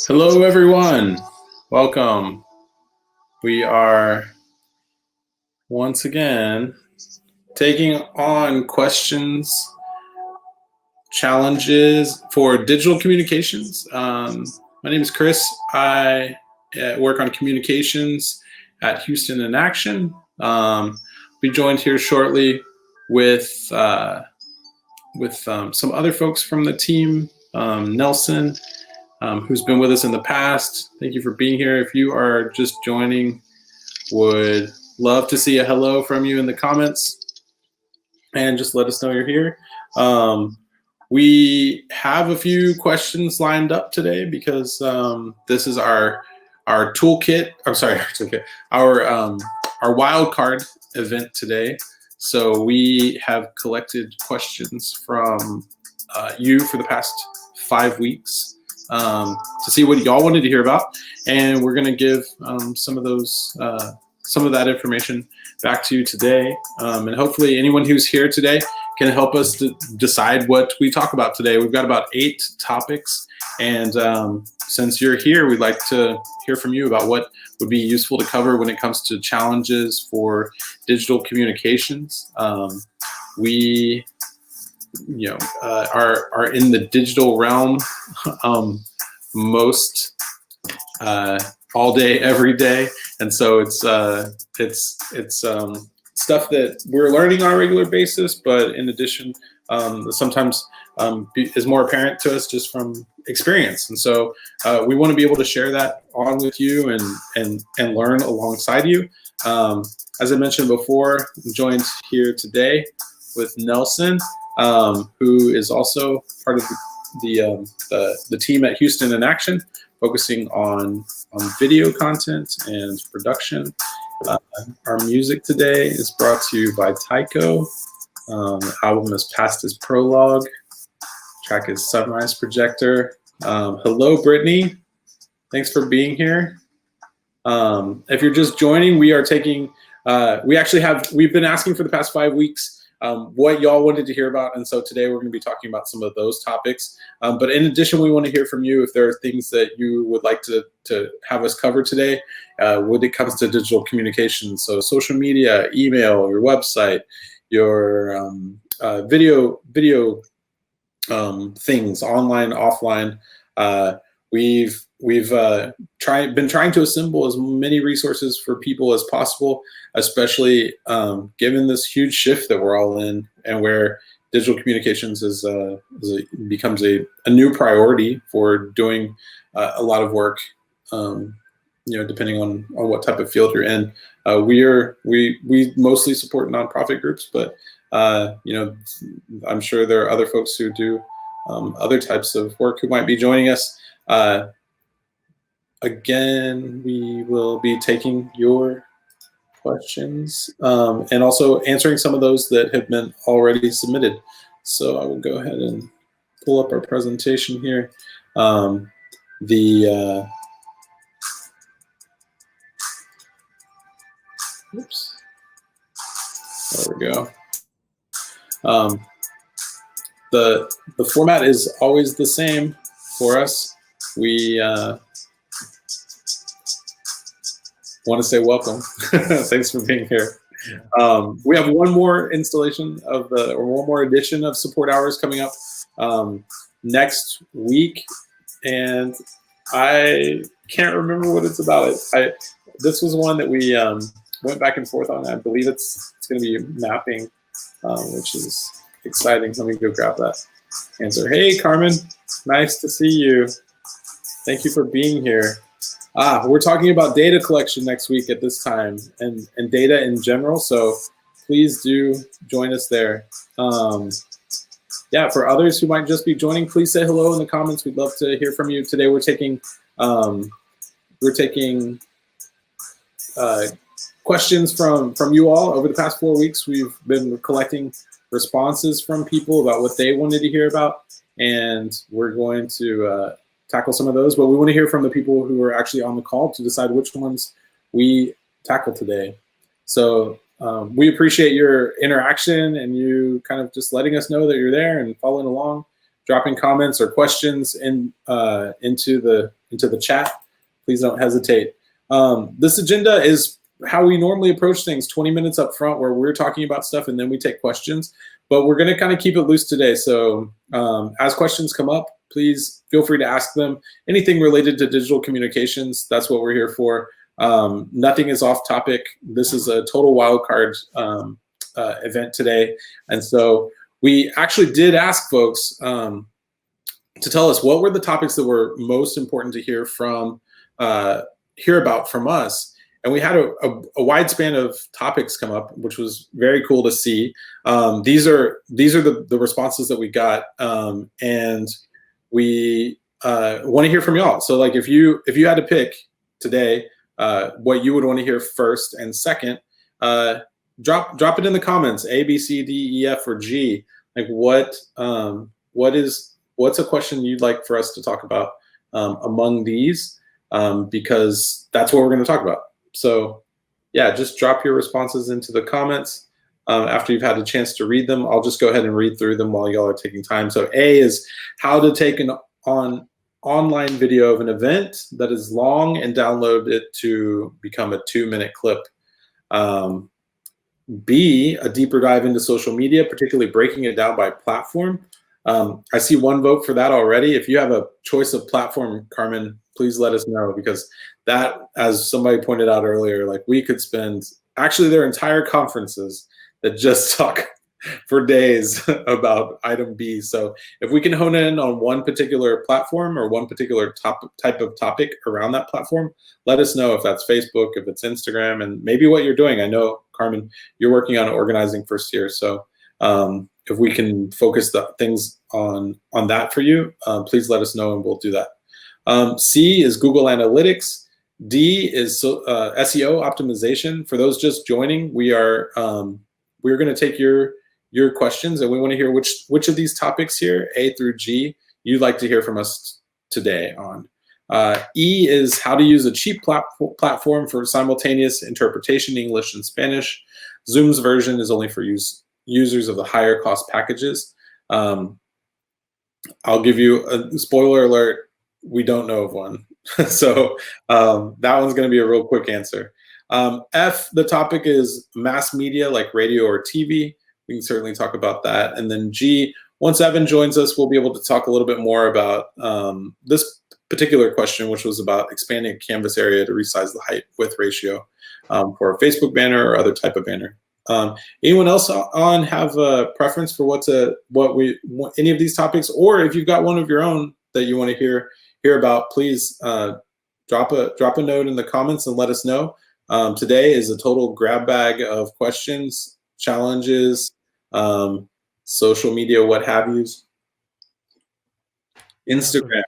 Hello, everyone. Welcome. We are once again taking on questions, challenges for digital communications. My name is Chris. I work on communications at Euston in Action. Be joined here shortly with some other folks from the team. Nelson, who's been with us in the past. Thank you for being here. If you are just joining, would love to see a hello from you in the comments and just let us know you're here. We have a few questions lined up today because this is our toolkit. I'm sorry, our wildcard event today. So we have collected questions from you for the past 5 weeks. To see what y'all wanted to hear about, and we're going to give some of that information back to you today, and hopefully anyone who's here today can help us to decide what we talk about today. We've got about 8 topics, and since you're here, we'd like to hear from you about what would be useful to cover when it comes to challenges for digital communications. We are in the digital realm most all day, every day, and so it's stuff that we're learning on a regular basis. But in addition, sometimes is more apparent to us just from experience, and so we want to be able to share that on with you and learn alongside you. As I mentioned before, I'm joined here today with Nelson, who is also part of the team at Euston in Action, focusing on video content and production. Our music today is brought to you by Tycho. The album is Past Its Prologue. Track is Sunrise Projector. Hello, Brittany. Thanks for being here. If you're just joining, we are taking. We've been asking for the past 5 weeks what y'all wanted to hear about, and so today we're going to be talking about some of those topics. But in addition, we want to hear from you if there are things that you would like to have us cover today when it comes to digital communications. So social media, email, your website, your video things, online, offline. We've been trying to assemble as many resources for people as possible, especially given this huge shift that we're all in, and where digital communications becomes a new priority for doing a lot of work. Depending on what type of field you're in. We mostly support nonprofit groups, but I'm sure there are other folks who do other types of work who might be joining us. Again, we will be taking your questions and also answering some of those that have been already submitted. So I will go ahead and pull up our presentation here. Oops. There we go. The format is always the same for us. We want to say welcome. Thanks for being here. We have one more installation one more edition of Support Hours coming up next week, and I can't remember what it's about. This was one that we went back and forth on. I believe it's going to be mapping, which is exciting. Let me go grab that answer. Hey, Carmen, nice to see you. Thank you for being here. We're talking about data collection next week at this time, and data in general, so please do join us there. For others who might just be joining, please say hello in the comments. We'd love to hear from you. Today we're taking questions from you all. Over the past 4 weeks, we've been collecting responses from people about what they wanted to hear about, and we're going to tackle some of those, but we want to hear from the people who are actually on the call to decide which ones we tackle today. So we appreciate your interaction and you kind of just letting us know that you're there and following along. dropping comments or questions into the chat, please don't hesitate. This agenda is how we normally approach things, 20 minutes up front where we're talking about stuff and then we take questions. But we're going to kind of keep it loose today. So as questions come up, please feel free to ask them. Anything related to digital communications, that's what we're here for. Nothing is off topic. This is a total wildcard event today. And so we actually did ask folks to tell us what were the topics that were most important to hear about from us. And we had a wide span of topics come up, which was very cool to see. These are the responses that we got, and we want to hear from y'all. So like if you had to pick today what you would want to hear first and second, drop it in the comments. A, B, C, D, E, F, or G. Like what's a question you'd like for us to talk about among these? Because that's what we're going to talk about. So yeah, just drop your responses into the comments after you've had a chance to read them. I'll just go ahead and read through them while y'all are taking time. So A is how to take an online video of an event that is long and download it to become a 2-minute clip. B, a deeper dive into social media, particularly breaking it down by platform. I see one vote for that already. If you have a choice of platform, Carmen, please let us know, because that, as somebody pointed out earlier, like we could spend, actually there are entire conferences that just talk for days about item B. So if we can hone in on one particular platform or one particular type of topic around that platform, let us know if that's Facebook, if it's Instagram, and maybe what you're doing. I know, Carmen, you're working on organizing first year. So if we can focus the things on that for you, please let us know and we'll do that. C is Google Analytics. D is SEO optimization. For those just joining, we're going to take your questions, and we want to hear which of these topics here, A through G, you'd like to hear from us today on. E is how to use a cheap platform for simultaneous interpretation, English and Spanish. Zoom's version is only for users of the higher cost packages. I'll give you a spoiler alert, we don't know of one. So that one's going to be a real quick answer. F, the topic is mass media like radio or TV. We can certainly talk about that. And then G, once Evan joins us, we'll be able to talk a little bit more about this particular question, which was about expanding canvas area to resize the height width ratio for a Facebook banner or other type of banner. Anyone else on have a preference for any of these topics, or if you've got one of your own that you want to hear about, please drop a note in the comments and let us know. Today is a total grab bag of questions, challenges, social media, what have yous. Instagram,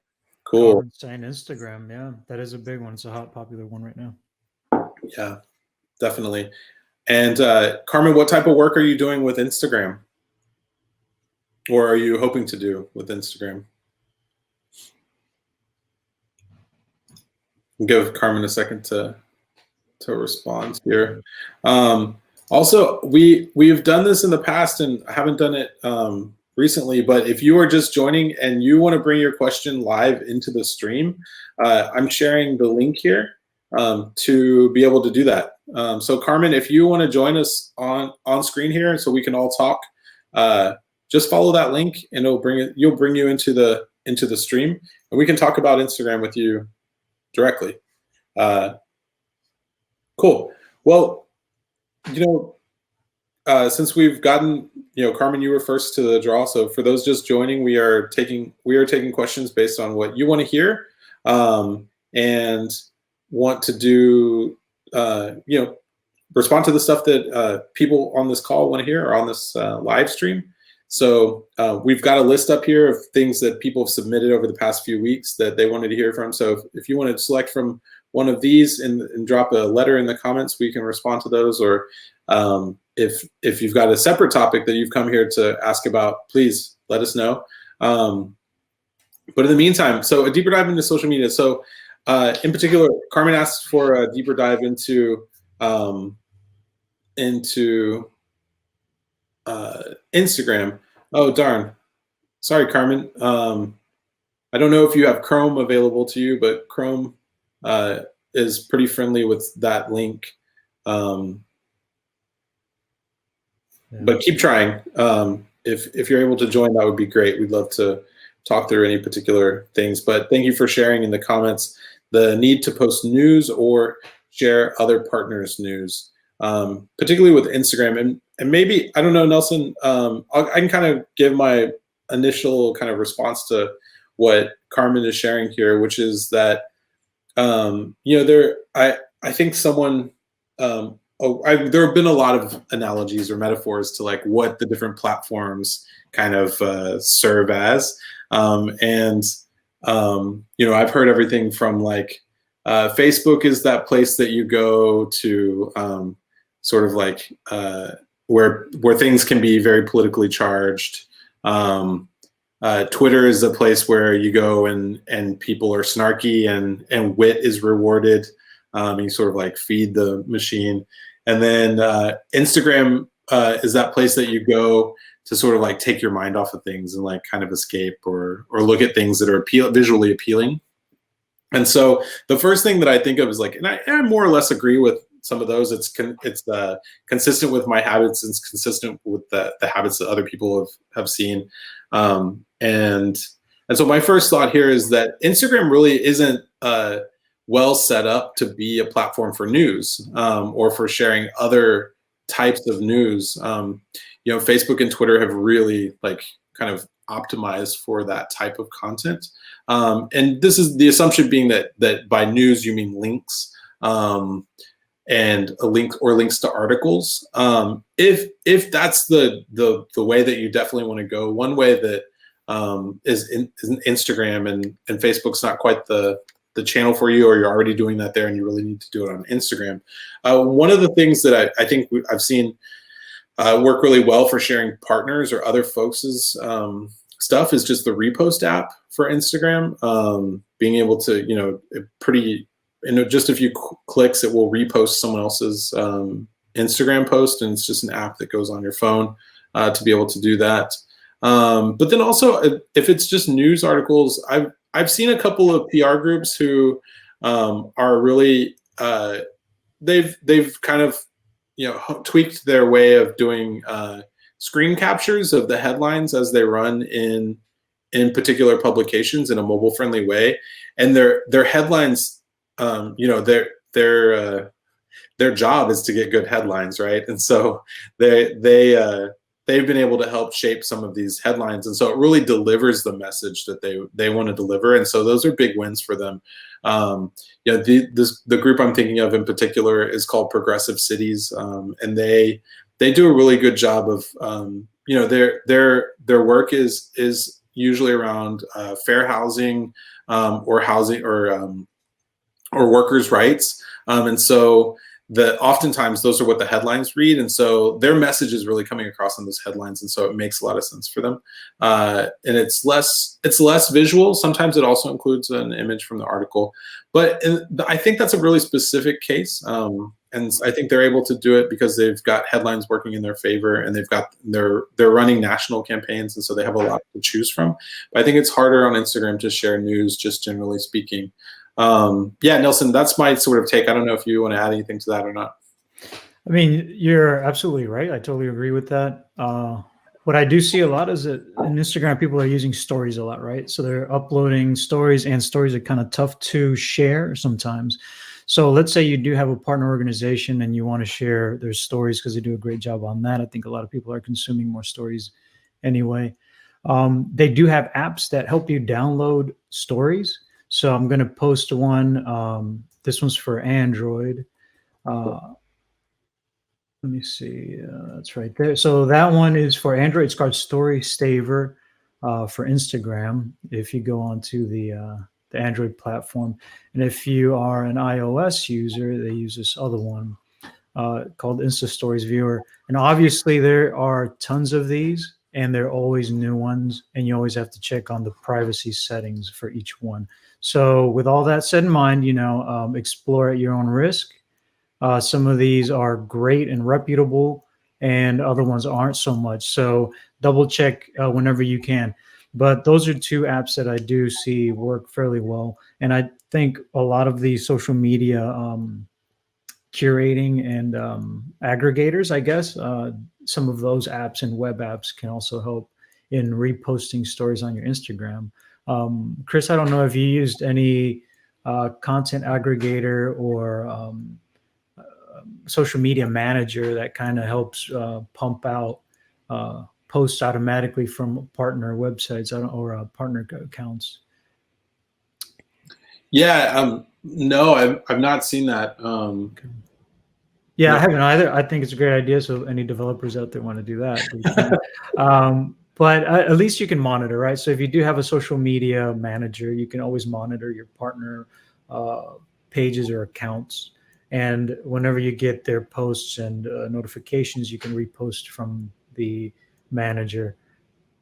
cool. Saying Instagram, yeah, that is a big one. It's a hot, popular one right now. Yeah, definitely. And Carmen, what type of work are you doing with Instagram? Or are you hoping to do with Instagram? Give Carmen a second to respond here. Also, we've done this in the past and I haven't done it recently, but if you are just joining and you want to bring your question live into the stream, I'm sharing the link here to be able to do that. So Carmen, if you want to join us on screen here so we can all talk, just follow that link and you'll bring you into the stream, and we can talk about Instagram with you directly. Cool. Well, since we've gotten, Carmen, you were first to the draw. So for those just joining, we are taking questions based on what you want to hear, and want to do, respond to the stuff that people on this call want to hear or on this live stream. So we've got a list up here of things that people have submitted over the past few weeks that they wanted to hear from. So if you want to select from one of these and drop a letter in the comments, we can respond to those. Or if you've got a separate topic that you've come here to ask about, please let us know. But in the meantime, so a deeper dive into social media. So in particular, Carmen asked for a deeper dive into Instagram. Oh, darn. sorry, Carmen. I don't know if you have Chrome available to you, but Chrome is pretty friendly with that link. But keep trying. If you're able to join, that would be great. We'd love to talk through any particular things. But thank you for sharing in the comments the need to post news or share other partners' news, particularly with Instagram. And maybe, I don't know, Nelson, I can kind of give my initial kind of response to what Carmen is sharing here, which is that, I think someone, there have been a lot of analogies or metaphors to like what the different platforms kind of serve as. I've heard everything from like Facebook is that place that you go to sort of like where things can be very politically charged. Twitter is a place where you go and people are snarky and wit is rewarded. You sort of like feed the machine. And then Instagram is that place that you go to sort of like take your mind off of things and like kind of escape or look at things that are visually appealing. And so the first thing that I think of is like, and I more or less agree with some of those. It's consistent with my habits and it's consistent with the habits that other people have seen. And so my first thought here is that Instagram really isn't well set up to be a platform for news or for sharing other types of news. Facebook and Twitter have really like kind of optimized for that type of content. And this is the assumption being that by news you mean links and a link or links to articles. If that's the way that you definitely want to go, one way that is Instagram and Facebook's not quite the channel for you, or you're already doing that there and you really need to do it on Instagram. One of the things that I think I've seen work really well for sharing partners or other folks' stuff is just the Repost app for Instagram. Being able to, just a few clicks, it will repost someone else's Instagram post, and it's just an app that goes on your phone to be able to do that. But then also, if it's just news articles, I've seen a couple of PR groups who are really they've kind of tweaked their way of doing screen captures of the headlines as they run in particular publications in a mobile friendly way, and their headlines, their job is to get good headlines, right? And so they've been able to help shape some of these headlines, and so it really delivers the message that they want to deliver, and so those are big wins for them. The group I'm thinking of in particular is called Progressive Cities, and they do a really good job of their work is usually around fair housing or housing or workers' rights, and so oftentimes those are what the headlines read, and so their message is really coming across in those headlines, and so it makes a lot of sense for them. And it's less visual. Sometimes it also includes an image from the article, but I think that's a really specific case. And I think they're able to do it because they've got headlines working in their favor, and they're running national campaigns, and so they have a lot to choose from. But I think it's harder on Instagram to share news, just generally speaking. Yeah, Nelson, that's my sort of take. I don't know if you want to add anything to that or not. I mean, you're absolutely right. I totally agree with that. What I do see a lot is that in Instagram, people are using stories a lot, right? So they're uploading stories, and stories are kind of tough to share sometimes. So let's say you do have a partner organization and you want to share their stories because they do a great job on that. I think a lot of people are consuming more stories anyway. They do have apps that help you download stories. So I'm going to post one. This one's for Android. Let me see. That's right there. So that one is for Android. It's called Story Saver for Instagram. If you go onto the Android platform, and if you are an iOS user, they use this other one called Insta Stories Viewer. And obviously, there are tons of these, and there are always new ones, and you always have to check on the privacy settings for each one. So with all that said in mind, explore at your own risk. Some of these are great and reputable, and other ones aren't so much. So double check whenever you can. But those are two apps that I do see work fairly well. And I think a lot of the social media curating and aggregators, I guess, some of those apps and web apps can also help in reposting stories on your Instagram. Chris, I don't know if you used any content aggregator or social media manager that kind of helps pump out posts automatically from partner websites or partner accounts. Yeah, no, I've not seen that. Okay. Yeah, no. I haven't either. I think it's a great idea. So any developers out there want to do that, but at least you can monitor, right? So if you do have a social media manager, you can always monitor your partner pages or accounts. And whenever you get their posts and notifications, you can repost from the manager.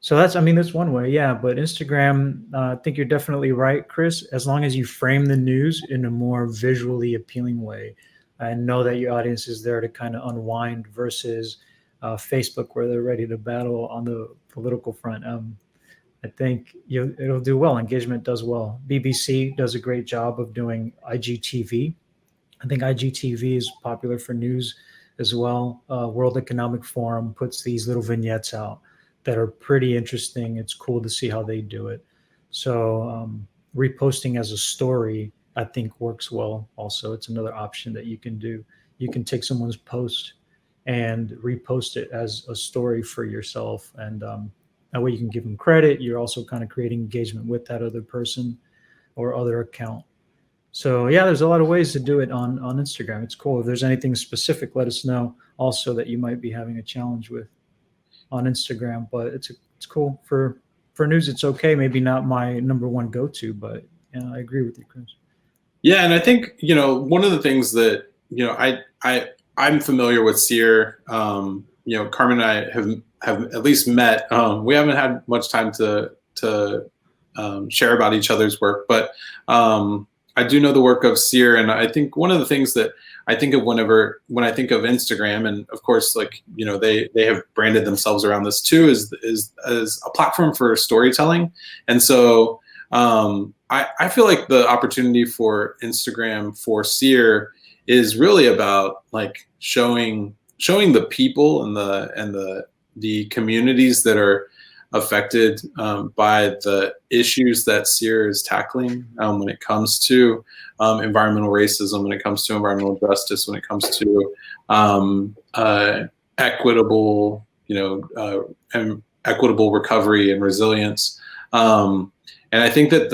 So that's one way, yeah. But Instagram, I think you're definitely right, Chris. As long as you frame the news in a more visually appealing way, and know that your audience is there to kind of unwind versus Facebook, where they're ready to battle on the political front. I think it'll do well. Engagement does well. BBC does a great job of doing IGTV. I think IGTV is popular for news as well. World Economic Forum puts these little vignettes out that are pretty interesting. It's cool to see how they do it. So reposting as a story, I think, works well. Also, it's another option that you can do. You can take someone's post and repost it as a story for yourself. And that way you can give them credit. You're also kind of creating engagement with that other person or other account. So yeah, there's a lot of ways to do it on Instagram. It's cool. If there's anything specific, let us know also that you might be having a challenge with on Instagram. But it's cool for news. It's okay. Maybe not my number one go-to, but yeah, I agree with you, Chris. Yeah, and I think one of the things that I'm familiar with Seer. Carmen and I have at least met. We haven't had much time to share about each other's work, but I do know the work of Seer, and I think one of the things that I think of when I think of Instagram, and of course, they have branded themselves around this too, is as a platform for storytelling, and so I feel like the opportunity for Instagram for Seer is really about showing the people and the communities that are affected by the issues that Seer is tackling when it comes to environmental racism, when it comes to environmental justice, when it comes to equitable, and equitable recovery and resilience. And I think that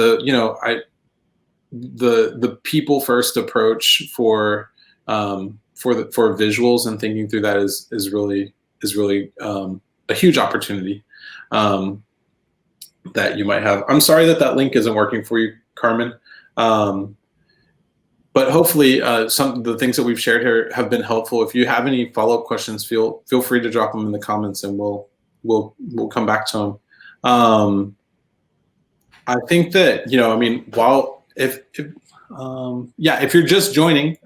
the people first approach for visuals and thinking through that is really a huge opportunity that you might have. I'm sorry that link isn't working for you, Carmen. But hopefully some of the things that we've shared here have been helpful. If you have any follow-up questions, feel free to drop them in the comments and we'll come back to them. I think that, if you're just joining,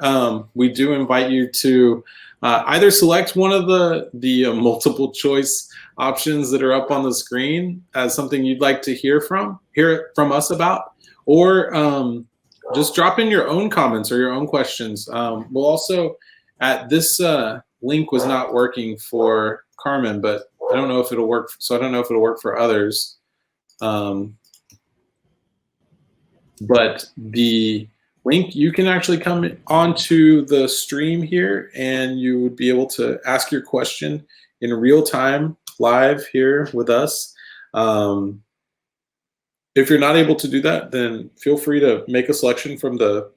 we do invite you to either select one of the multiple choice options that are up on the screen as something you'd like to hear from us about, or just drop in your own comments or your own questions. We'll also, this link was not working for Carmen, but I don't know if it'll work. So I don't know if it'll work for others. But the link, you can actually come onto the stream here and you would be able to ask your question in real time, live here with us. If you're not able to do that, then feel free to make a selection from the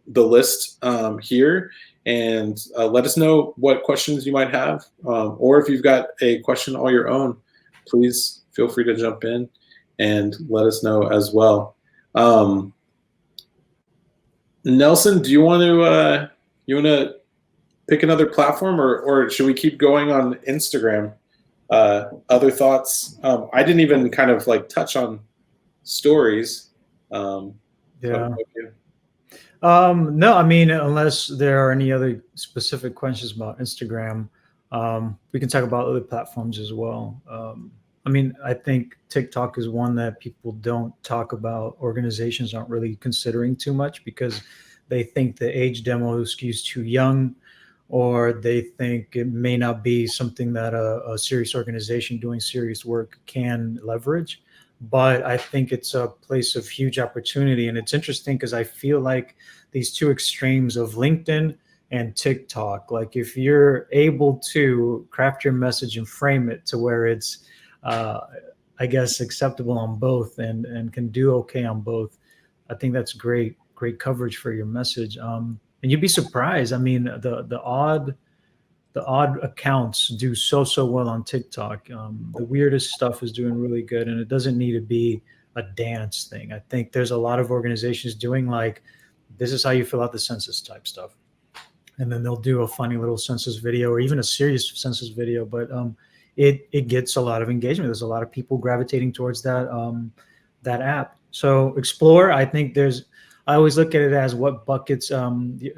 list here and let us know what questions you might have. Or if you've got a question all your own, please feel free to jump in and let us know as well. Nelson, do you want to pick another platform, or should we keep going on Instagram? Other thoughts? I didn't even kind of touch on stories. Yeah. No, unless there are any other specific questions about Instagram, we can talk about other platforms as well. I mean, I think TikTok is one that people don't talk about. Organizations aren't really considering too much because they think the age demo skews too young, or they think it may not be something that a serious organization doing serious work can leverage. But I think it's a place of huge opportunity. And it's interesting because I feel like these two extremes of LinkedIn and TikTok, like if you're able to craft your message and frame it to where it's uh, I guess acceptable on both and can do okay on both. I think that's great coverage for your message. And you'd be surprised. I mean, the odd accounts do so well on TikTok. The weirdest stuff is doing really good, and it doesn't need to be a dance thing. I think there's a lot of organizations doing like this is how you fill out the census type stuff, and then they'll do a funny little census video or even a serious census video. But it gets a lot of engagement. There's a lot of people gravitating towards that app. So Explore, I think I always look at it as what buckets in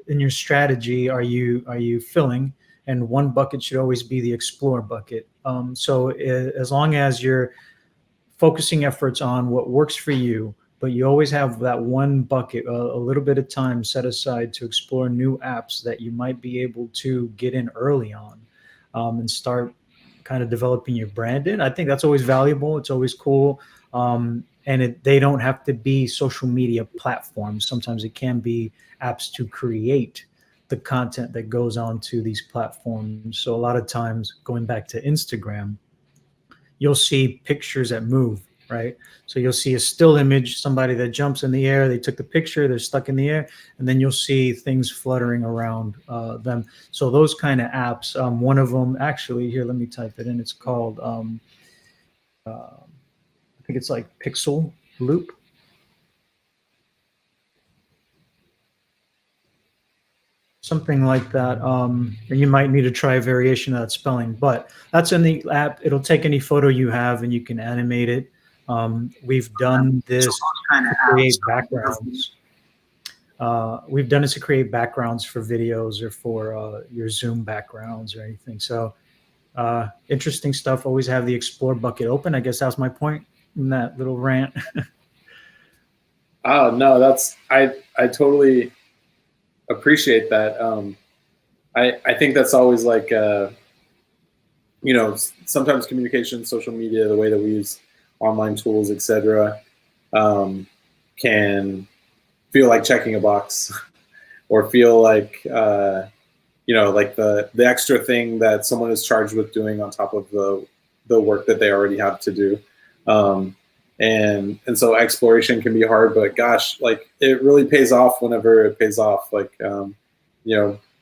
your strategy are you filling, and one bucket should always be the Explore bucket. So as long as you're focusing efforts on what works for you, but you always have that one bucket, a little bit of time set aside to explore new apps that you might be able to get in early on, and start kind of developing your brand in. I think that's always valuable. It's always cool. And they don't have to be social media platforms. Sometimes it can be apps to create the content that goes on to these platforms. So a lot of times, going back to Instagram, you'll see pictures that move, right? So you'll see a still image, somebody that jumps in the air, they took the picture, they're stuck in the air, and then you'll see things fluttering around them. So those kind of apps, one of them, actually, here, let me type it in. It's called, I think it's like Pixel Loop. Something like that. And you might need to try a variation of that spelling, but that's in the app. It'll take any photo you have and you can animate it. We've done this to create backgrounds. We've done this to create backgrounds for videos or for your Zoom backgrounds or anything. So interesting stuff. Always have the Explore bucket open. I guess that's my point in that little rant. Oh no, I totally appreciate that. I think that's always like sometimes communication, social media, the way that we use online tools, etc., can feel like checking a box or feel like like the extra thing that someone is charged with doing on top of the work that they already have to do. And so exploration can be hard, but gosh, like it really pays off whenever it pays off. Like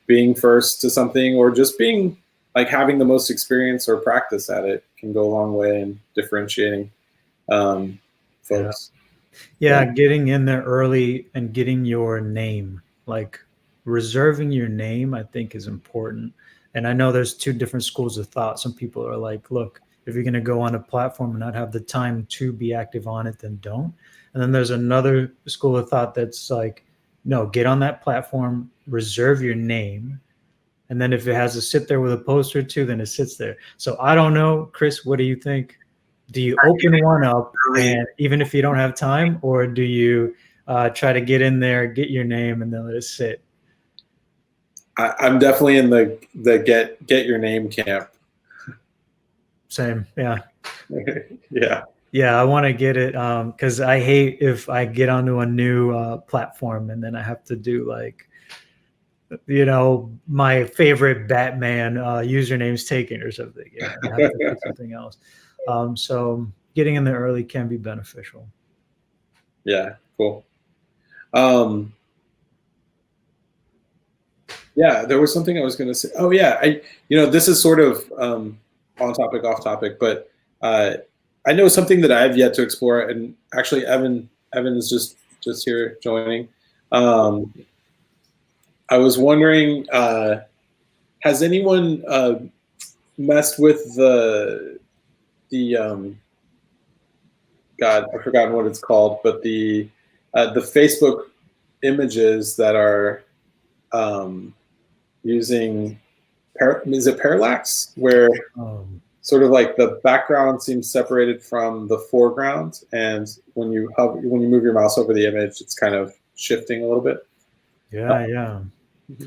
being first to something or just being like having the most experience or practice at it can go a long way in differentiating folks. Yeah, getting in there early and getting your name, like reserving your name, I think is important. And I know there's two different schools of thought. Some people are like, look, if you're going to go on a platform and not have the time to be active on it, then don't. And then there's another school of thought that's like, no, get on that platform, reserve your name. And then if it has to sit there with a post or two, then it sits there. So I don't know, Chris, what do you think? Do you open one up, and even if you don't have time, or do you try to get in there, get your name, and then let it sit? I'm definitely in the get your name camp. Same, yeah. Yeah, I want to get it because I hate if I get onto a new platform and then I have to do like, my favorite Batman username's taken or something. Yeah, I have to do something else. So getting in there early can be beneficial. Yeah, cool. Yeah, there was something I was going to say. Oh yeah, this is sort of on topic, off topic, but I know something that I've yet to explore, and actually Evan is just here joining. I was wondering, has anyone messed with the God, I've forgotten what it's called, but the Facebook images that are using is it parallax, where sort of like the background seems separated from the foreground, and when you move your mouse over the image, it's kind of shifting a little bit. Yeah.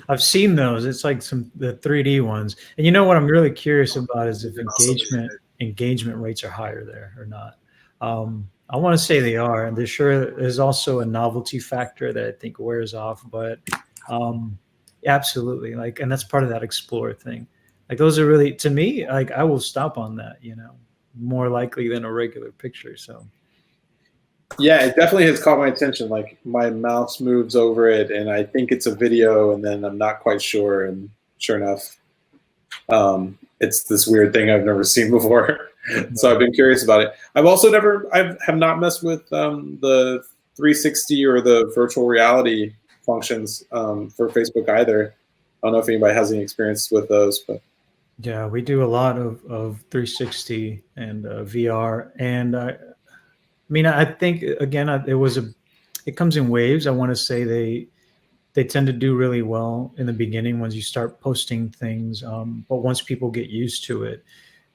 I've seen those. It's like the 3D ones. And you know what I'm really curious about is if engagement rates are higher there or not. I want to say they are, and there's also a novelty factor that I think wears off, but absolutely, like, and that's part of that explore thing. Like those are really, to me, like I will stop on that, more likely than a regular picture. So yeah, it definitely has caught my attention. Like my mouse moves over it, and I think it's a video, and then I'm not quite sure, and sure enough, it's this weird thing I've never seen before. So I've been curious about it. I have not messed with the 360 or the virtual reality functions for Facebook either. I don't know if anybody has any experience with those, but yeah, we do a lot of 360 and VR, and I mean, I think again, it comes in waves. I want to say they tend to do really well in the beginning once you start posting things, but once people get used to it,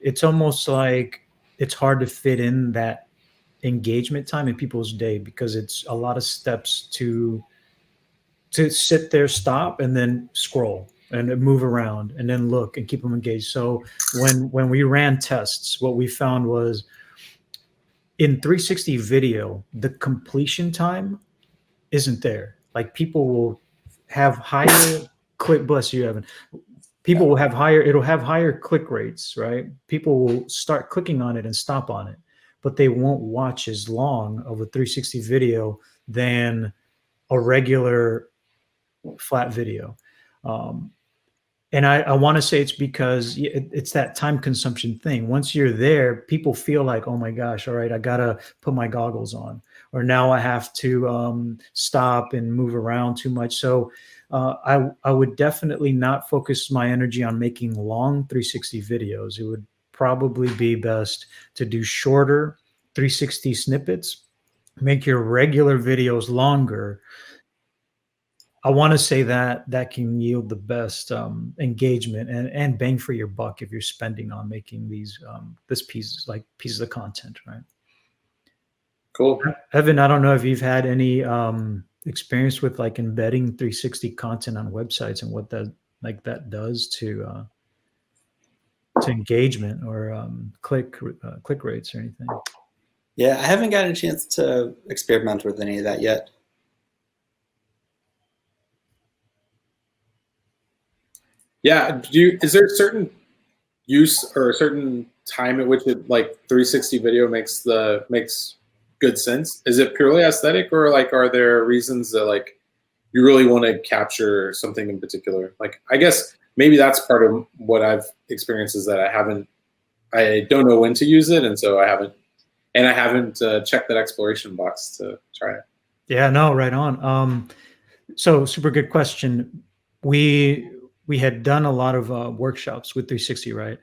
it's almost like it's hard to fit in that engagement time in people's day because it's a lot of steps to sit there, stop, and then scroll and move around and then look and keep them engaged. So when we ran tests, what we found was in 360 video, the completion time isn't there. Like people will have higher click, bless you, Evan. People will have it'll have higher click rates, right? People will start clicking on it and stop on it, but they won't watch as long of a 360 video than a regular flat video. And I want to say it's because it's that time consumption thing. Once you're there, people feel like, oh my gosh, all right, I got to put my goggles on, or now I have to stop and move around too much. So I would definitely not focus my energy on making long 360 videos. It would probably be best to do shorter 360 snippets, make your regular videos longer. I want to say that can yield the best engagement and bang for your buck if you're spending on making these pieces of content, right? cool. Evan, I don't know if you've had any experience with like embedding 360 content on websites and what that does to engagement or click rates or anything. Yeah, I haven't gotten a chance to experiment with any of that yet. Yeah, is there a certain use or a certain time at which it like 360 video makes good sense? Is it purely aesthetic, or like are there reasons that like you really want to capture something in particular? Like I guess maybe that's part of what I've experienced is that I don't know when to use it, and so I haven't checked that exploration box to try it. Yeah, no, right on. So super good question. We had done a lot of workshops with 360, right?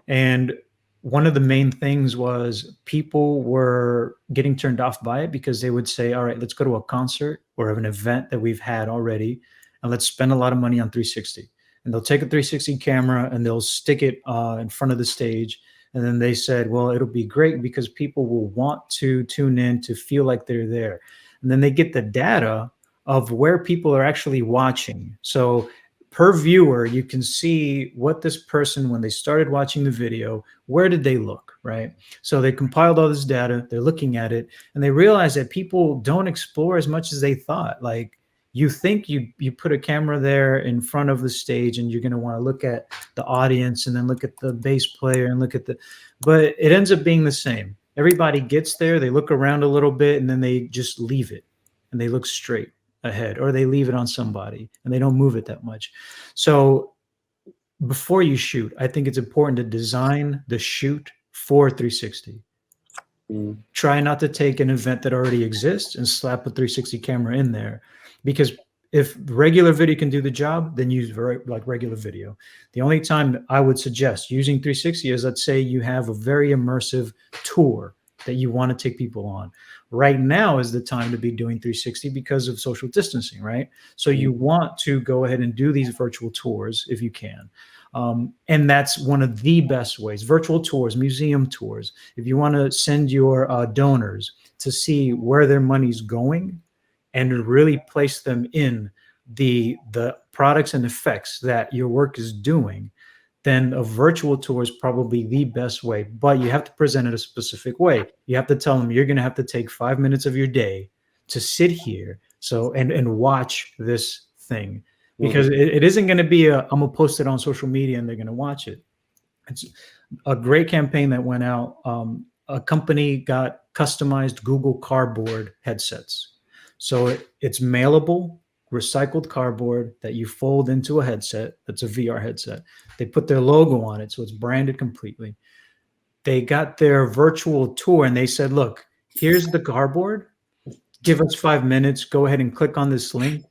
And one of the main things was people were getting turned off by it because they would say, all right, let's go to a concert or an event that we've had already, and let's spend a lot of money on 360. And they'll take a 360 camera and they'll stick it in front of the stage. And then they said, well, it'll be great because people will want to tune in to feel like they're there. And then they get the data of where people are actually watching. So per viewer, you can see what this person, when they started watching the video, where did they look, right? So they compiled all this data, they're looking at it, and they realize that people don't explore as much as they thought. Like you think you put a camera there in front of the stage and you're going to want to look at the audience and then look at the bass player and but it ends up being the same. Everybody gets there, they look around a little bit, and then they just leave it and they look straight ahead, or they leave it on somebody and they don't move it that much. So before you shoot, I think it's important to design the shoot for 360. Try not to take an event that already exists and slap a 360 camera in there, because if regular video can do the job, then use regular video. The only time I would suggest using 360 is, let's say you have a very immersive tour that you want to take people on. Right now is the time to be doing 360 because of social distancing, right? So you want to go ahead and do these virtual tours if you can. And that's one of the best ways. Virtual tours, museum tours. If you want to send your donors to see where their money's going and really place them in the products and effects that your work is doing, then a virtual tour is probably the best way. But you have to present it a specific way. You have to tell them you're going to have to take 5 minutes of your day to sit here and watch this thing, because it isn't going to be I'm gonna post it on social media and they're going to watch it. It's a great campaign that went out. A company got customized Google Cardboard headsets. So it's mailable, recycled cardboard that you fold into a headset. That's a VR headset. They put their logo on it, so it's branded completely. They got their virtual tour and they said, look, here's the cardboard. Give us 5 minutes. Go ahead and click on this link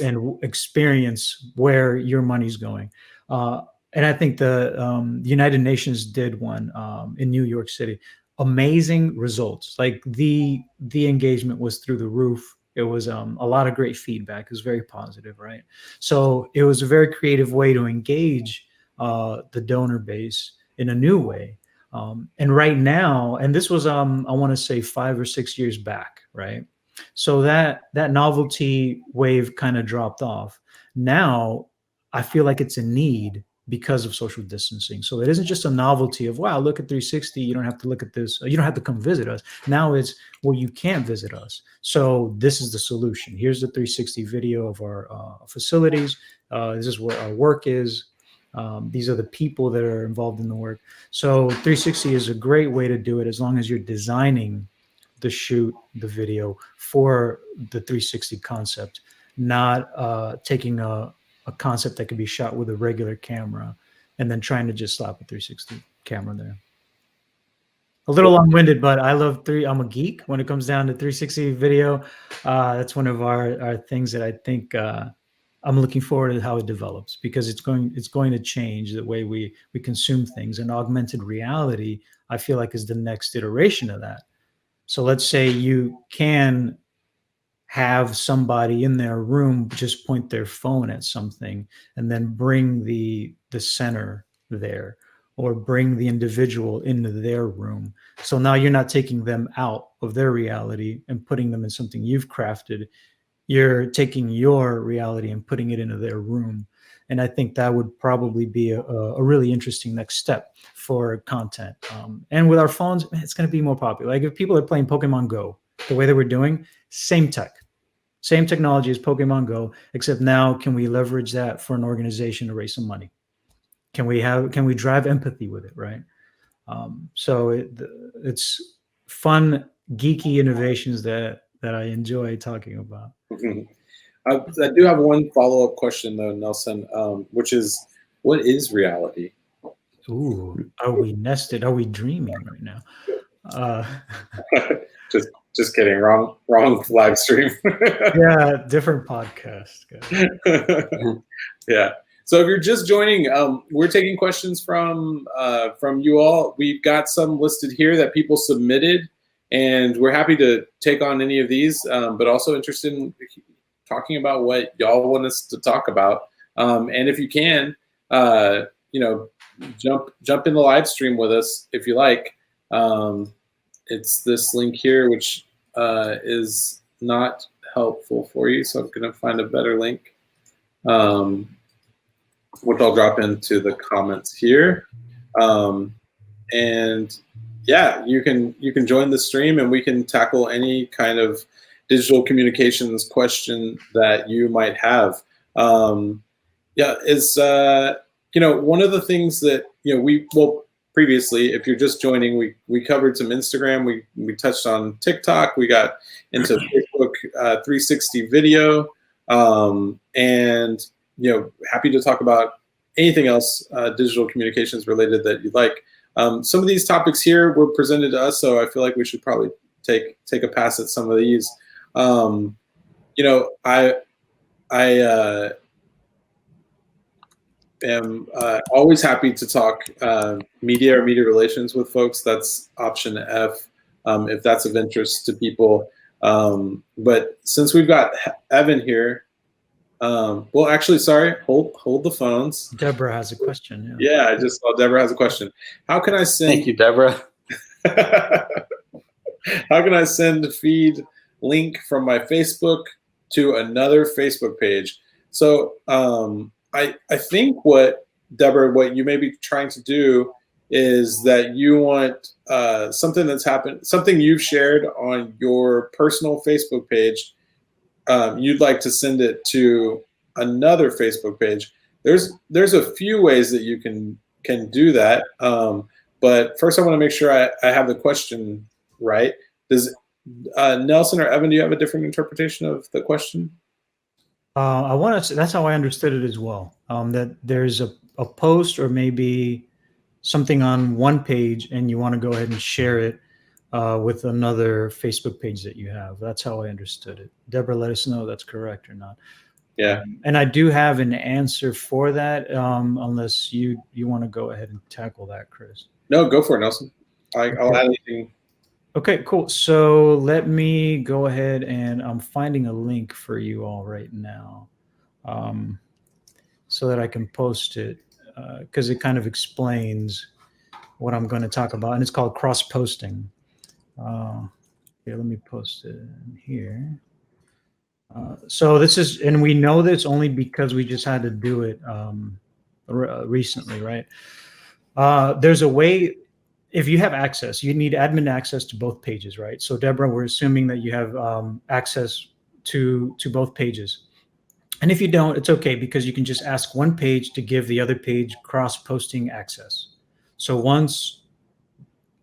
and experience where your money's going. And I think the United Nations did one in New York City. Amazing results. Like the engagement was through the roof. It was a lot of great feedback. It was very positive, right? So it was a very creative way to engage the donor base in a new way. And right now, and this was I want to say 5 or 6 years back, right? So that novelty wave kind of dropped off. Now I feel like it's a need because of social distancing. So it isn't just a novelty of, wow, look at 360. You don't have to look at this. You don't have to come visit us. Now it's, well, you can't visit us. So this is the solution. Here's the 360 video of our facilities. This is where our work is. These are the people that are involved in the work. So 360 is a great way to do it, as long as you're designing the shoot, the video for the 360 concept, not taking a concept that could be shot with a regular camera and then trying to just slap a 360 camera there. A little long-winded, but I love I'm a geek when it comes down to 360 video. That's one of our things that I think I'm looking forward to how it develops, because it's going to change the way we consume things. And augmented reality, I feel like, is the next iteration of that. So let's say you can have somebody in their room just point their phone at something and then bring the center there, or bring the individual into their room. So now you're not taking them out of their reality and putting them in something you've crafted. You're taking your reality and putting it into their room. And I think that would probably be a really interesting next step for content. And with our phones, it's going to be more popular. Like if people are playing Pokemon Go, the way that we're doing, same technology as Pokemon Go, except now can we leverage that for an organization to raise some money? Can we drive empathy with it, right? So it's fun, geeky innovations that I enjoy talking about. I do have one follow-up question though, Nelson, which is, what is reality? Ooh, are we nested? Are we dreaming right now? Just kidding. Wrong live stream. Yeah, different podcast. Yeah. So if you're just joining, we're taking questions from you all. We've got some listed here that people submitted, and we're happy to take on any of these, but also interested in talking about what y'all want us to talk about. And if you can, jump in the live stream with us if you like. It's this link here, which is not helpful for you, so I'm going to find a better link, which I'll drop into the comments here. And yeah, you can join the stream, and we can tackle any kind of digital communications question that you might have. Yeah, is one of the things that previously, if you're just joining, we covered some Instagram, we touched on TikTok, we got into Facebook 360 video, and happy to talk about anything else digital communications related that you'd like. Some of these topics here were presented to us, so I feel like we should probably take a pass at some of these. I am always happy to talk media or media relations with folks. That's option F, if that's of interest to people. But since we've got Evan here, Well, actually, sorry, hold the phones. Deborah has a question. Yeah, I just saw Deborah has a question. How can I send? Thank you, Deborah. How can I send a feed link from my Facebook to another Facebook page? So I think what Deborah, what you may be trying to do is that you want something that's happened, something you've shared on your personal Facebook page. You'd like to send it to another Facebook page. There's a few ways that you can do that. But first, I want to make sure I have the question right. Does Nelson or Evan, do you have a different interpretation of the question? I want to. That's how I understood it as well. That there's a post or maybe something on one page, and you want to go ahead and share it with another Facebook page that you have. That's how I understood it. Deborah, let us know if that's correct or not. Yeah. And I do have an answer for that, unless you want to go ahead and tackle that, Chris. No, go for it, Nelson. I'll add anything. Okay, cool. So let me go ahead, and I'm finding a link for you all right now, so that I can post it, because it kind of explains what I'm going to talk about, and it's called cross-posting. Here, let me post it in here. So this is, and we know this only because we just had to do it recently, right? There's a way. If you have access, you need admin access to both pages, right? So Deborah, we're assuming that you have access to both pages. And if you don't, it's okay, because you can just ask one page to give the other page cross-posting access. So once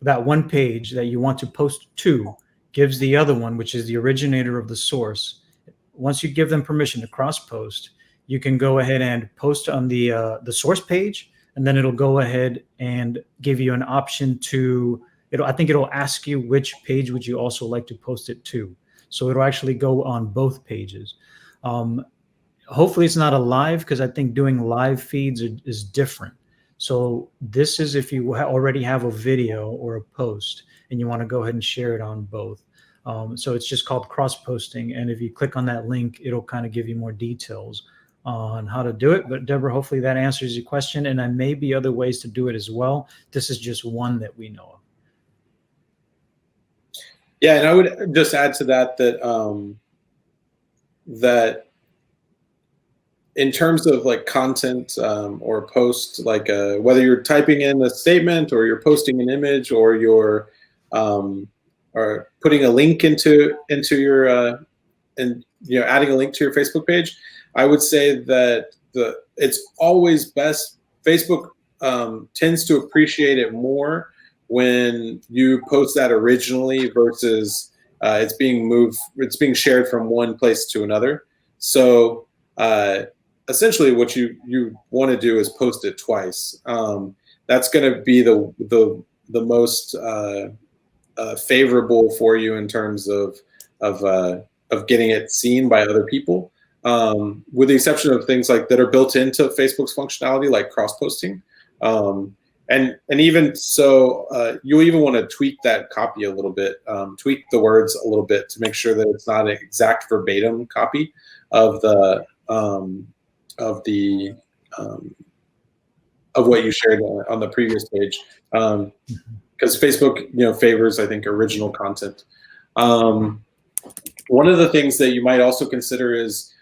that one page that you want to post to gives the other one, which is the originator of the source, once you give them permission to cross-post, you can go ahead and post on the source page, and then it'll go ahead and give you an option to, I think it'll ask you which page would you also like to post it to. So it'll actually go on both pages. Hopefully it's not a live, because I think doing live feeds is different. So this is if you already have a video or a post and you want to go ahead and share it on both. So it's just called cross-posting. And if you click on that link, it'll kind of give you more details on how to do it. But Deborah, hopefully that answers your question. And there may be other ways to do it as well. This is just one that we know of. Yeah, and I would just add to that that in terms of like content or post, like whether you're typing in a statement or you're posting an image or you're or putting a link into your and adding a link to your Facebook page, I would say that it's always best. Facebook tends to appreciate it more when you post that originally versus it's being shared from one place to another. So essentially what you want to do is post it twice. That's going to be the most favorable for you in terms of getting it seen by other people, with the exception of things like that are built into Facebook's functionality, like cross-posting. And even so, you even want to tweak that copy a little bit, tweak the words a little bit to make sure that it's not an exact verbatim copy of what you shared on the previous page, because Facebook, favors, I think, original content. One of the things that you might also consider is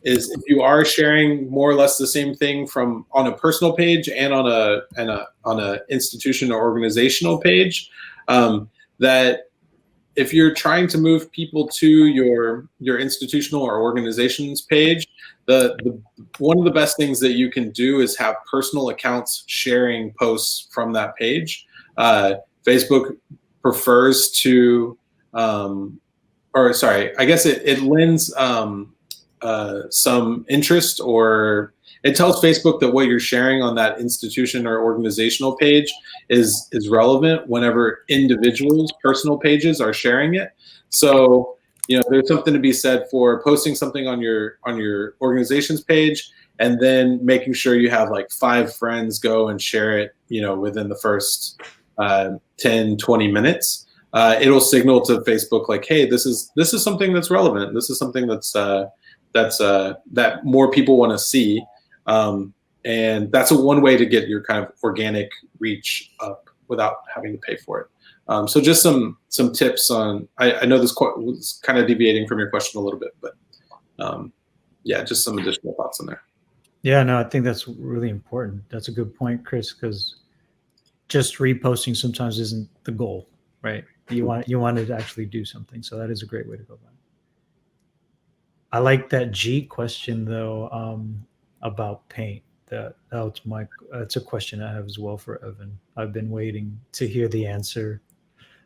if you are sharing more or less the same thing on a personal page and on a institution or organizational page, that if you're trying to move people to your institutional or organization's page, one of the best things that you can do is have personal accounts sharing posts from that page. Facebook prefers to, I guess it lends some interest, or it tells Facebook that what you're sharing on that institution or organizational page is relevant whenever individuals' personal pages are sharing it. So, there's something to be said for posting something on your organization's page and then making sure you have like 5 friends go and share it, within the first 10, 20 minutes. It'll signal to Facebook like, hey, this is something that's relevant. This is something that's that more people want to see. And that's one way to get your kind of organic reach up without having to pay for it. So just some tips on, I know this was kind of deviating from your question a little bit, but yeah, just some additional thoughts on there. Yeah, no, I think that's really important. That's a good point, Chris, because just reposting sometimes isn't the goal, right? You want to actually do something. So that is a great way to go about it. I like that G question though, about paint. That's a question I have as well for Evan. I've been waiting to hear the answer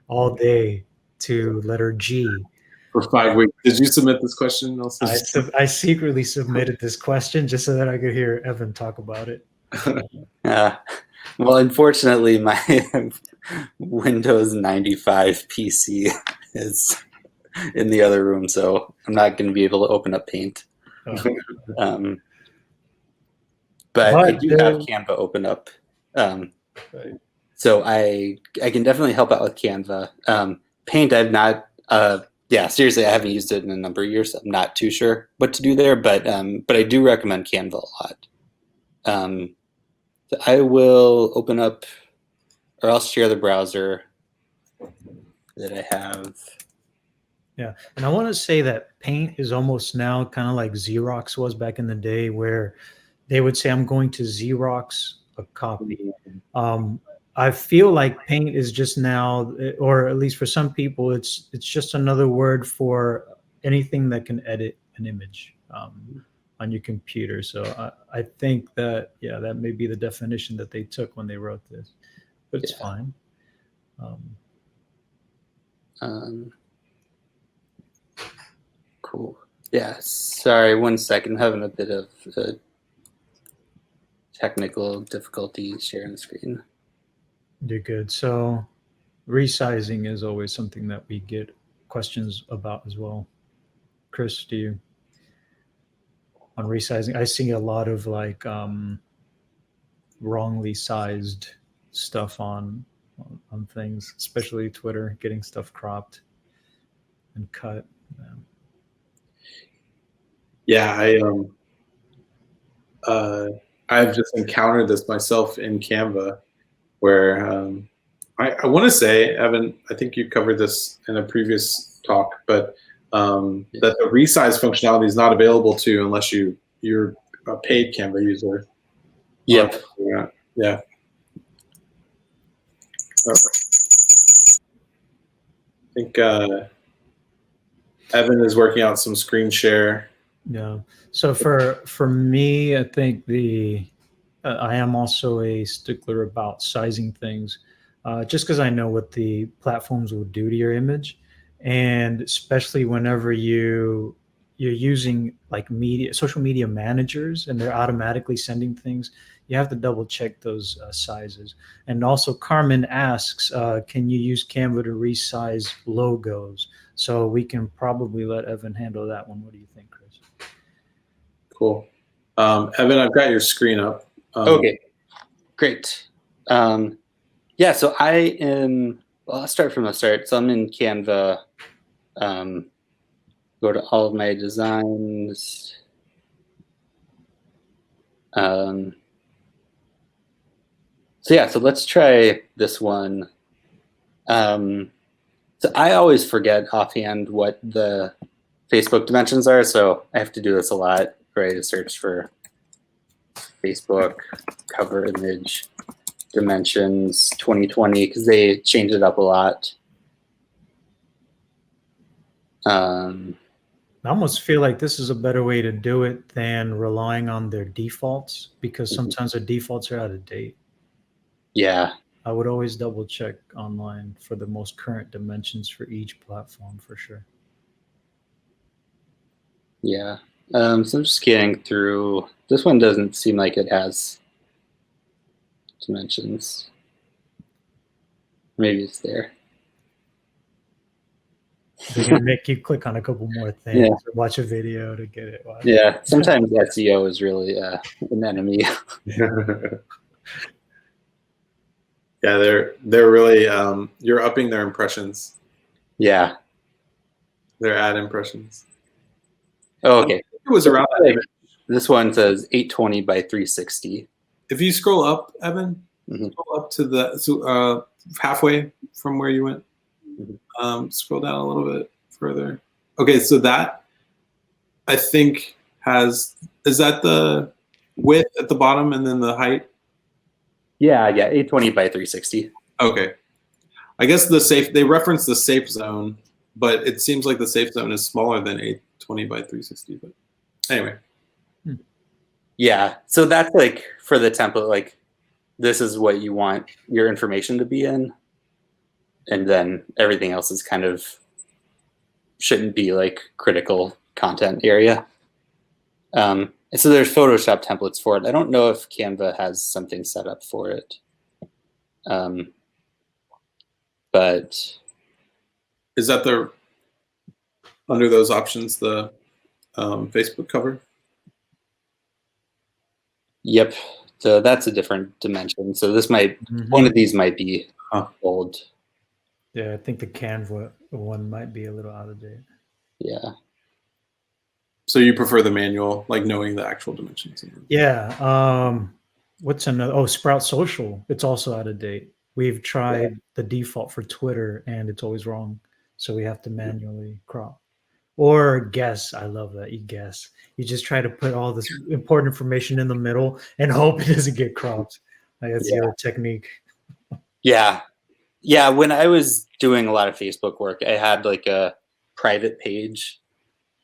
all day to letter G. For 5 weeks. Did you submit this question also? I secretly submitted this question just so that I could hear Evan talk about it. Well, unfortunately, my Windows 95 PC is in the other room, so I'm not going to be able to open up Paint. But I do have Canva open up. So I can definitely help out with Canva. Paint, I've not, yeah, seriously, I haven't used it in a number of years. I'm not too sure what to do there, but I do recommend Canva a lot. So I will open up, or I'll share the browser that I have. Yeah, and I want to say that Paint is almost now kind of like Xerox was back in the day, where they would say, I'm going to Xerox a copy. I feel like Paint is just now, or at least for some people, it's just another word for anything that can edit an image on your computer. So I think that, yeah, that may be the definition that they took when they wrote this, but it's fine. Cool. Yeah, sorry, 1 second. I'm having a bit of technical difficulty sharing the screen. You're good. So resizing is always something that we get questions about as well. Chris, do you? On resizing, I see a lot of like wrongly sized stuff on things, especially Twitter, getting stuff cropped and cut. Yeah, I've just encountered this myself in Canva, where I want to say, Evan, I think you covered this in a previous talk, but that the resize functionality is not available to you unless you're a paid Canva user. Yep. Yeah. I think Evan is working out some screen share. Yeah. So for me, I think I am also a stickler about sizing things, just because I know what the platforms will do to your image, and especially whenever you're using like social media managers, and they're automatically sending things, you have to double check those sizes. And also, Carmen asks, can you use Canva to resize logos? So we can probably let Evan handle that one. What do you think, Chris? Cool. Evan, I've got your screen up. Okay, great. Yeah, so I am, well, I'll start from the start. So I'm in Canva, go to all of my designs. So yeah, so let's try this one. So I always forget offhand what the Facebook dimensions are, so I have to do this a lot, right? To search for Facebook cover image dimensions 2020, because they changed it up a lot. I almost feel like this is a better way to do it than relying on their defaults, because sometimes their defaults are out of date. Yeah. I would always double check online for the most current dimensions for each platform for sure. Yeah. So I'm just scanning through. This one doesn't seem like it has dimensions. Maybe it's there. They're going to make you click on a couple more things or watch a video to get it. Yeah, sometimes SEO is really an enemy. Yeah, they're really you're upping their impressions. Yeah. Their ad impressions. Oh, okay. It was around that age. This one says 820 by 360. If you scroll up, Evan, Mhm. scroll up to the halfway from where you went. Scroll down a little bit further. Okay, so that I think is that the width at the bottom and then the height? Yeah, 820 by 360. Okay. I guess they reference the safe zone, but it seems like the safe zone is smaller than 820 by 360. But anyway. Yeah, so that's like for the template, like this is what you want your information to be in. And then everything else is kind of shouldn't be like critical content area. And so there's Photoshop templates for it. I don't know if Canva has something set up for it. But is that under those options, the Facebook cover? Yep. So that's a different dimension. So this might, one of these might be old. Yeah, I think the Canva one might be a little out of date. Yeah. So you prefer the manual, like knowing the actual dimensions? Yeah. What's another? Oh, Sprout Social. It's also out of date. We've tried the default for Twitter and it's always wrong. So we have to manually crop. Or guess. I love that. You guess. You just try to put all this important information in the middle and hope it doesn't get cropped. That's the other technique. Yeah. Yeah. When I was doing a lot of Facebook work, I had like a private page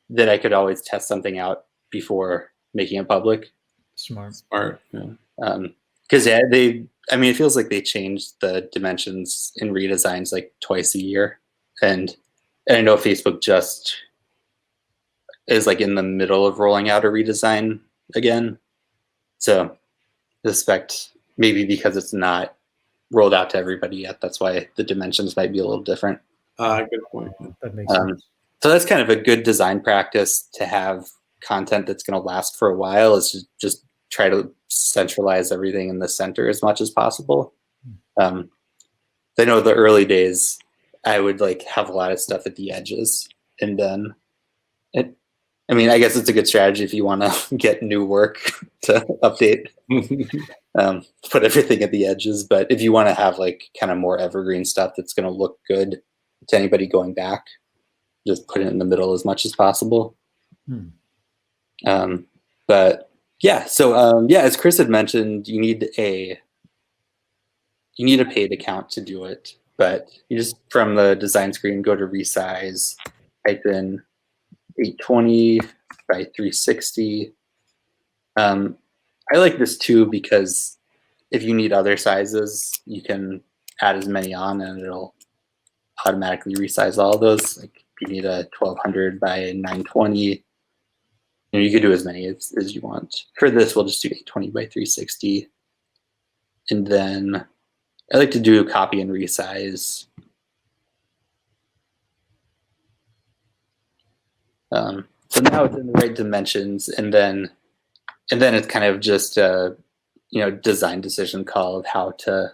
that I could always test something out before making it public. Smart. Yeah. Because it feels like they changed the dimensions in redesigns like twice a year. And I know Facebook just is like in the middle of rolling out a redesign again. So I suspect maybe because it's not rolled out to everybody yet, that's why the dimensions might be a little different. Good point. That makes sense. So that's kind of a good design practice to have content that's going to last for a while, is to just try to centralize everything in the center as much as possible. I know the early days, I would like have a lot of stuff at the edges, and then I guess it's a good strategy if you want to get new work to update, put everything at the edges. But if you want to have like kind of more evergreen stuff that's going to look good to anybody going back, just put it in the middle as much as possible. But yeah, so as Chris had mentioned, you need a paid account to do it. But you just, from the design screen, go to Resize, type in 820 by 360. I like this too because if you need other sizes, you can add as many on and it'll automatically resize all of those. Like if you need a 1200 by 920, you could do as many as you want. For this, we'll just do 820 by 360. And then I like to do copy and resize. So now it's in the right dimensions, and then it's kind of just a design decision call of how to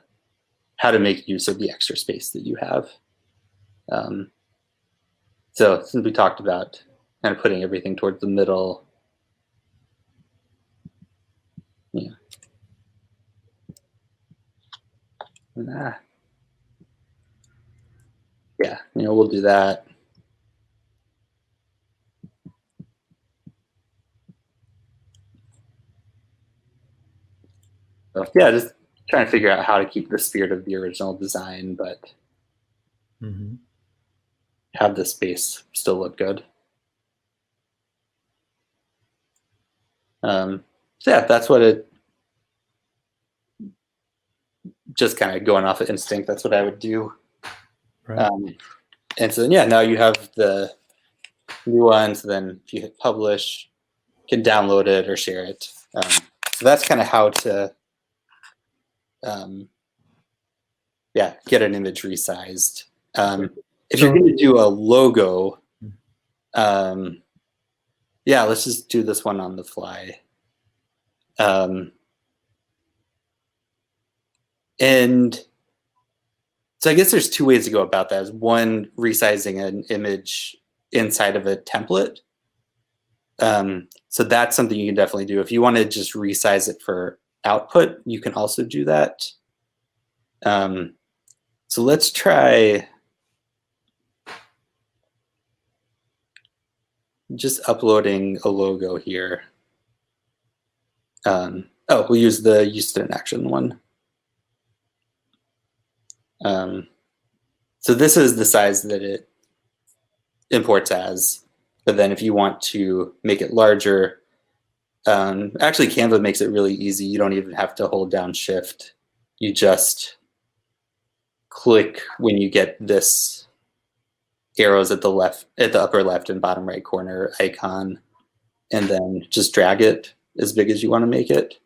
make use of the extra space that you have. So since we talked about kind of putting everything towards the middle, we'll do that. So, just trying to figure out how to keep the spirit of the original design, but have the space still look good. So that's what it, just kind of going off of instinct, that's what I would do. Right. And so then, now you have the new ones. Then if you hit publish, you can download it or share it. So that's kind of how to get an image resized. If you're going to do a logo, let's just do this one on the fly. And so I guess there's two ways to go about that. One, resizing an image inside of a template. So that's something you can definitely do. If you want to just resize it for output, you can also do that. So let's try just uploading a logo here. We'll use the Euston action one. So this is the size that it imports as. But then if you want to make it larger, actually Canva makes it really easy. You don't even have to hold down Shift. You just click when you get this arrows at the upper left and bottom right corner icon, and then just drag it as big as you want to make it.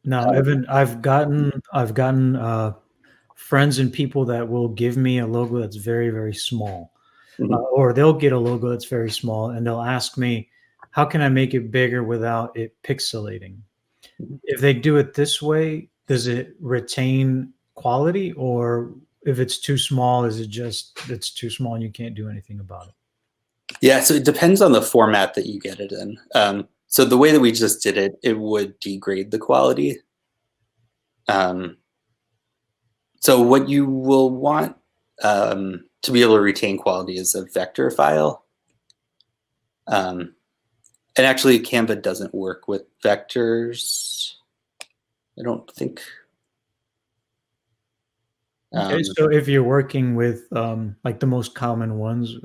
Now, Evan, I've gotten friends and people that will give me a logo that's very, very small, or they'll get a logo that's very small, and they'll ask me, how can I make it bigger without it pixelating? If they do it this way, does it retain quality, or if it's too small, is it just it's too small and you can't do anything about it? Yeah, so it depends on the format that you get it in. So the way that we just did it, it would degrade the quality. So what you will want to be able to retain quality is a vector file. And actually, Canva doesn't work with vectors, I don't think. Okay, so if you're working with like the most common ones,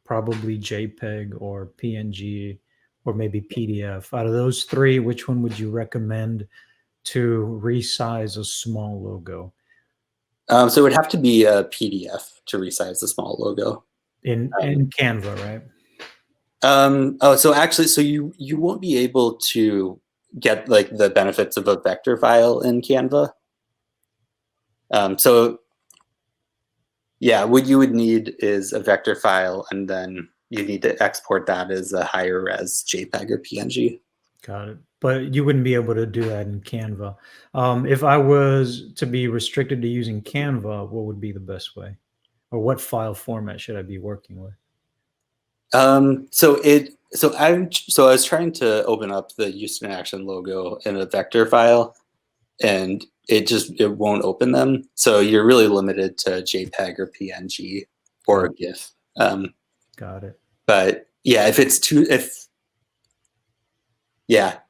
probably JPEG or PNG or maybe PDF. Out of those three, which one would you recommend to resize a small logo? So it would have to be a PDF to resize the small logo. In Canva, right? So actually, so you won't be able to get like the benefits of a vector file in Canva. So yeah, what you would need is a vector file, and then you need to export that as a higher res JPEG or PNG. Got it. But you wouldn't be able to do that in Canva. If I was to be restricted to using Canva, what would be the best way? Or what file format should I be working with? So I was trying to open up the Euston Action logo in a vector file, and it won't open them. So you're really limited to JPEG or PNG or GIF. Got it. But yeah,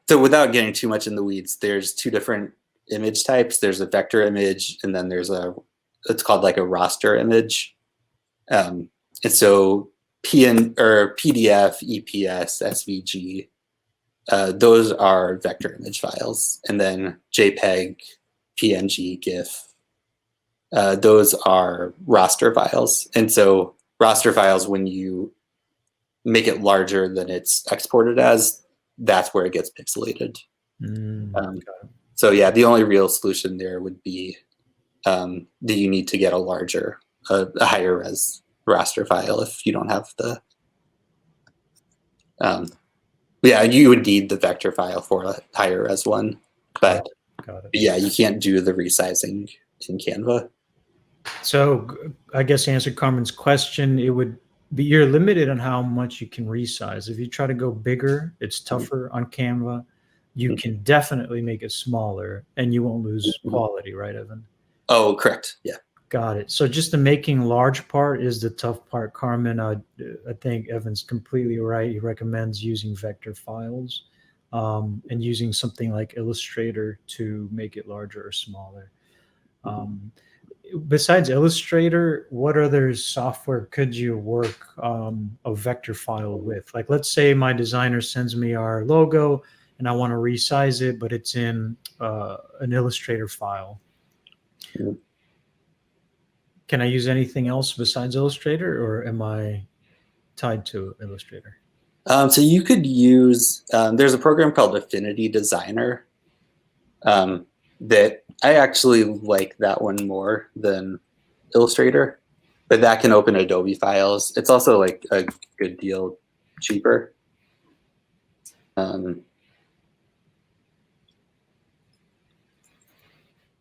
so without getting too much in the weeds, there's two different image types. There's a vector image, and then it's called like a raster image. And so PDF, EPS, SVG, those are vector image files. And then JPEG, PNG, GIF, those are raster files. And so raster files, when you make it larger than it's exported as, that's where it gets pixelated. So yeah, the only real solution there would be that you need to get a higher res raster file if you don't have the you would need the vector file for a higher res one, but yeah, you can't do the resizing in Canva. So I guess to answer Carmen's question, it would be you're limited on how much you can resize. If you try to go bigger, it's tougher on Canva. You can definitely make it smaller and you won't lose quality, right, Evan? Oh, correct. Yeah. Got it. So just the making large part is the tough part, Carmen. I think Evan's completely right. He recommends using vector files and using something like Illustrator to make it larger or smaller. Besides Illustrator, what other software could you work a vector file with? Like, let's say my designer sends me our logo and I want to resize it, but it's in an Illustrator file. Can I use anything else besides Illustrator, or am I tied to Illustrator? So you could use, there's a program called Affinity Designer that I actually like that one more than Illustrator, but that can open Adobe files. It's also like a good deal cheaper. And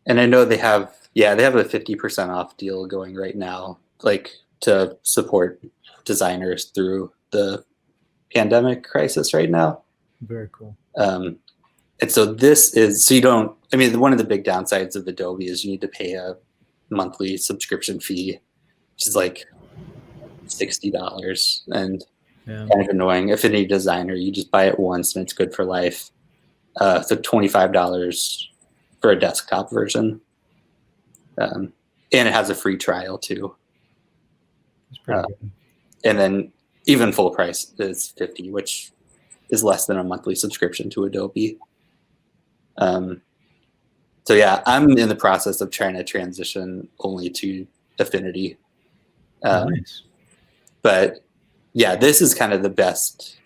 I know they have a 50% off deal going right now, like to support designers through the pandemic crisis right now. Very cool. And so this is, so you don't, I mean, one of the big downsides of Adobe is you need to pay a monthly subscription fee, which is like $60 and kind of annoying. Affinity Designer, you just buy it once and it's good for life. So $25 for a desktop version. And it has a free trial too. And then even full price is $50, which is less than a monthly subscription to Adobe. So yeah, I'm in the process of trying to transition only to Affinity. Nice. But yeah, this is kind of the best.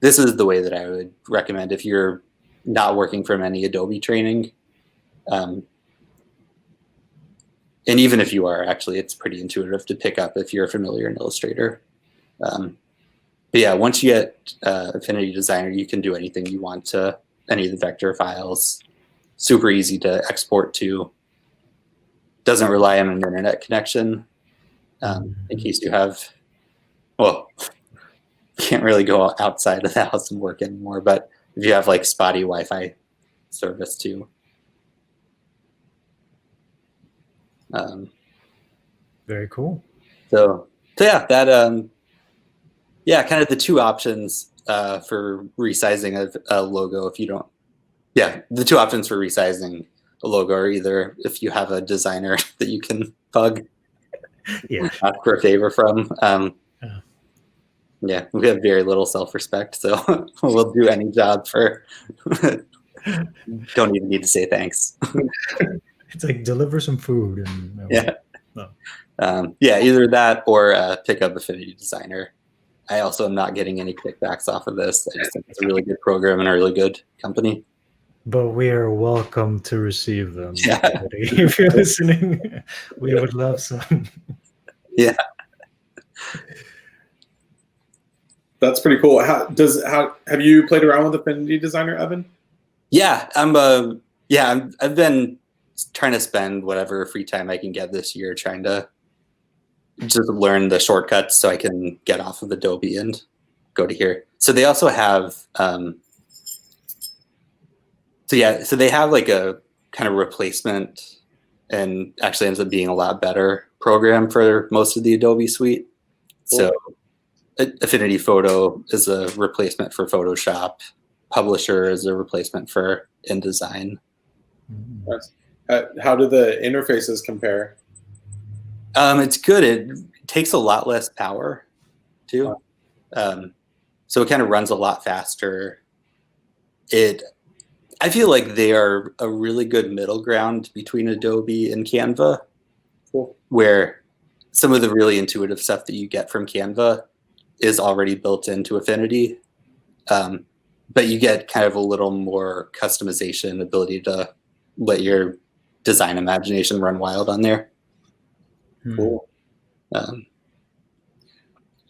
This is the way that I would recommend if you're not working from any Adobe training. And even if you are, actually, it's pretty intuitive to pick up if you're familiar in Illustrator. But yeah, once you get Affinity Designer, you can do anything you want to any of the vector files. Super easy to export to. Doesn't rely on an internet connection. In case you have, well, can't really go outside of the house and work anymore, but if you have like spotty Wi-Fi service too. Very cool. So yeah, that yeah, kind of the two options for resizing a logo. If you don't, yeah, the two options for resizing a logo are either if you have a designer that you can bug, ask for a favor from. Yeah, we have very little self-respect, so we'll do any job for. Don't even need to say thanks. It's like deliver some food and yeah, either that or pick up Affinity Designer. I also am not getting any kickbacks off of this. I just think it's a really good program and a really good company. But we are welcome to receive them. Yeah. If you're listening, we would love some. Yeah. That's pretty cool. Have you played around with Affinity Designer, Evan? Yeah, I've been trying to spend whatever free time I can get this year trying to just learn the shortcuts so I can get off of Adobe and go to here. So they also have, so they have like a kind of replacement and actually ends up being a lot better program for most of the Adobe suite. Cool. So Affinity Photo is a replacement for Photoshop. Publisher is a replacement for InDesign. How do the interfaces compare? It's good. It takes a lot less power too. So it kind of runs a lot faster. I feel like they are a really good middle ground between Adobe and Canva, where some of the really intuitive stuff that you get from Canva is already built into Affinity. But you get kind of a little more customization, ability to let your design imagination run wild on there. Cool.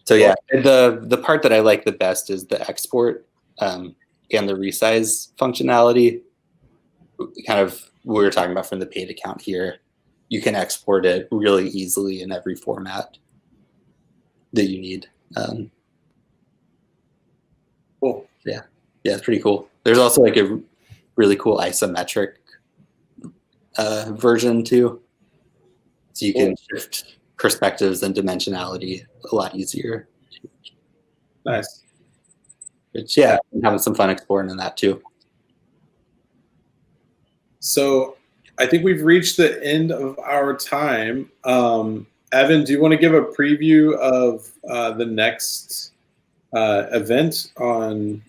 So yeah, the part that I like the best is the export and the resize functionality. Kind of we were talking about from the paid account here. You can export it really easily in every format that you need. Cool. Yeah, it's pretty cool. There's also like a really cool isometric version too. So you can shift perspectives and dimensionality a lot easier. Nice. Which, yeah, I'm having some fun exploring in that too. So I think we've reached the end of our time. Evan, do you want to give a preview of the next event on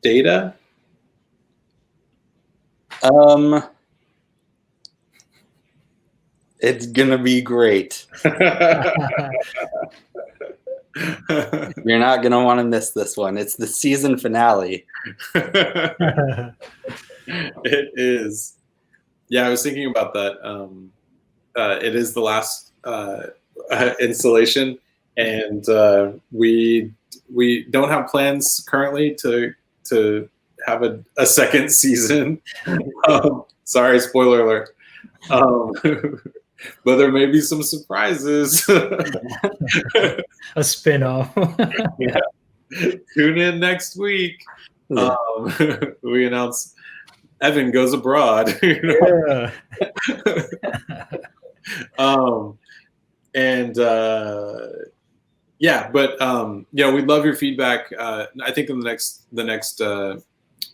data? It's gonna be great. You're not gonna want to miss this one. It's the season finale. It is. Yeah, I was thinking about that. It is the last installation, and we don't have plans currently to have a second season. Sorry, spoiler alert. but there may be some surprises. A spin-off. Yeah. Tune in next week. Yeah. We announce Evan goes abroad. You know? Yeah. And yeah, but you know, we'd love your feedback. I think in the next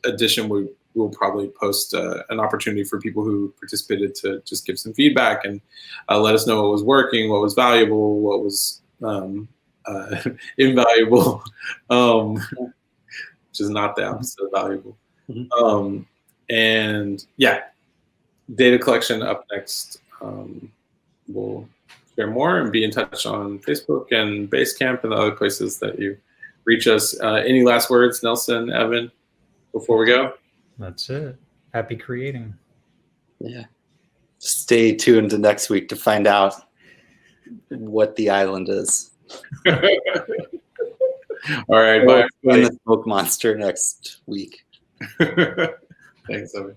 edition, we'll probably post an opportunity for people who participated to just give some feedback and let us know what was working, what was valuable, what was invaluable, which is not the opposite of valuable. Mm-hmm. And yeah, data collection up next. We'll share more and be in touch on Facebook and Basecamp and the other places that you reach us. Any last words, Nelson, Evan, before we go? That's it. Happy creating. Yeah. Stay tuned to next week to find out what the island is. All right, We'll bye. find the smoke monster next week. Thanks, Evan.